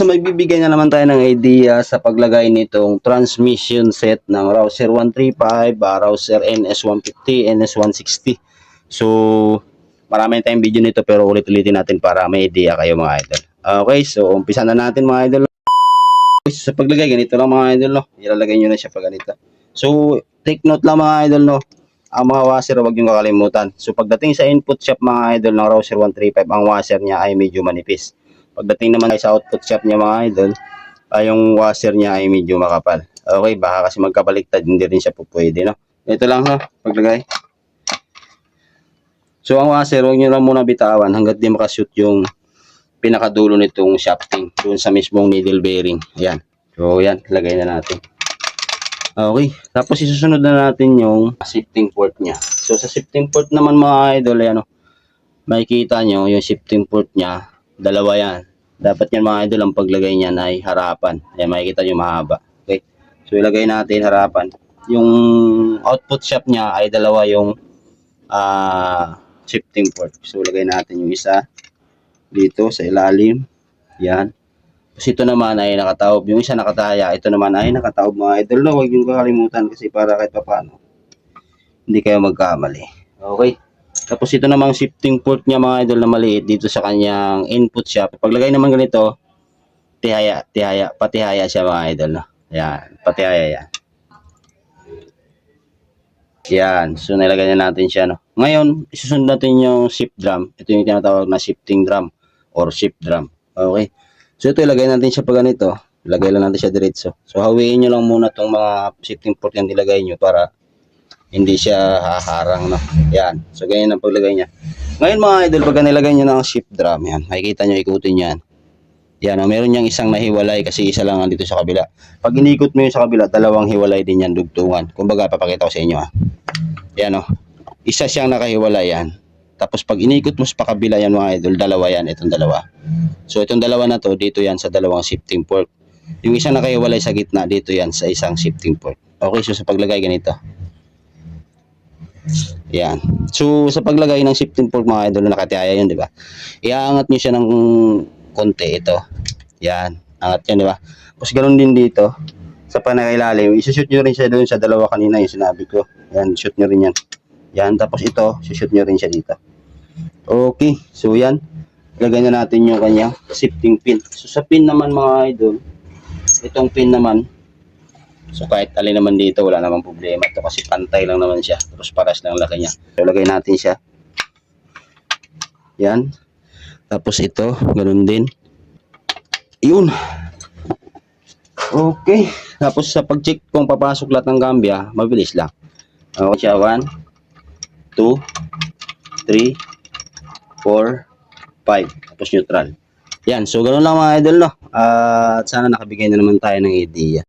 So magbibigay na naman tayo ng idea sa paglagay nitong transmission set ng Rouser 135, Rouser NS150, NS160. So marami tayong video nito pero ulit-ulitin natin para may idea kayo mga idol. Okay, so umpisa na natin mga idol. Sa paglagay, ganito lang mga idol, no? Ilalagay nyo na siya pag ganito. So, take note lang mga idol, no? Ang mga washer, huwag nyo kakalimutan. So, pagdating sa input shop mga idol ng Rouser 135, ang washer niya ay medyo manipis. Pagdating naman sa output shop niya mga idol, ay yung washer niya ay medyo makapal. Okay, baka kasi magkabaliktad, hindi rin siya po pwede, no? Ito lang ha, paglagay. So, ang washer, huwag nyo lang muna bitawan hanggat di makashoot yung pinakadulo nitong shafting doon sa mismong needle bearing. Ayan. So, yan. Lagay na natin. Okay. Tapos, isusunod na natin yung shifting port niya. So, sa shifting port naman mga idol, ayan, makikita nyo yung shifting port niya. Dalawa yan. Dapat yan mga idol, ang paglagay niyan ay harapan. Ayan, makikita nyo mahaba. Okay. So, ilagay natin harapan. Yung output shaft niya ay dalawa yung shifting port. So, ilagay natin yung isa dito sa ilalim. Yan. Tapos ito naman ay nakataob. Yung isa nakataya. Ito naman ay nakataob mga idol. No? Huwag yung kakalimutan kasi para kahit paano hindi kayo magkamali. Okay. Tapos ito namang shifting port niya mga idol na maliit dito sa kanyang input shaft. Paglagay naman ganito, patihaya siya mga idol. No? Yan. Patihaya yan. Yan. So nilagay na natin siya. No? Ngayon, isusunod natin yung shift drum. Ito yung tinatawag na shifting drum or shift drum. Okay. So ito ilagay natin siya pa ganito. Ilagay lang natin siya diretso. So hawiin nyo lang muna itong mga shifting port yung nilagay nyo para hindi siya haharang. No? Yan. So ganyan ang paglagay niya. Ngayon mga idol, pag nilagay nyo ng shift drum, yan. Makikita nyo, ikutin yan. Yan. Meron niyang isang nahiwalay kasi isa lang dito sa kabila. Pag inikot mo yung sa kabila, dalawang hiwalay din yan dugtungan. Kumbaga, papakita ko sa inyo. Yan o. Isa siyang nakahiwalay yan. Tapos pag inikot mo sa kabila yan mga idol, dalawa yan, itong dalawa. So itong dalawa na to, dito yan sa dalawang shifting port. Yung isang nakahiwalay sa gitna, dito yan sa isang shifting port. Okay, so sa paglagay ganito. Yan. So sa paglagay ng shifting port mga idol, nakatihaya yun, di ba? Iaangat nyo siya ng konti ito. Yan. Angat yan, di ba? Tapos ganoon din dito. Sa panakailalim, isushoot nyo rin siya doon sa dalawa kanina yung sinabi ko. Yan, shoot nyo rin yan. Yan, tapos ito, shoot nyo rin siya dito. Okay, so yan. Gagawin na natin yung kanyang shifting pin. So sa pin naman mga idol, itong pin naman, so kahit alin naman dito, wala namang problema. Ito kasi pantay lang naman siya. Tapos paras lang laki niya. So lagay natin siya. Yan. Tapos ito, ganun din. Yun. Okay. Tapos sa pag-check kung papasok lahat ng gambya, mabilis lang. Okay siya. 1, 2, 3, 4, 5. Tapos neutral. Yan. So, ganoon lang mga idol, no? At sana nakabigay na naman tayo ng idea.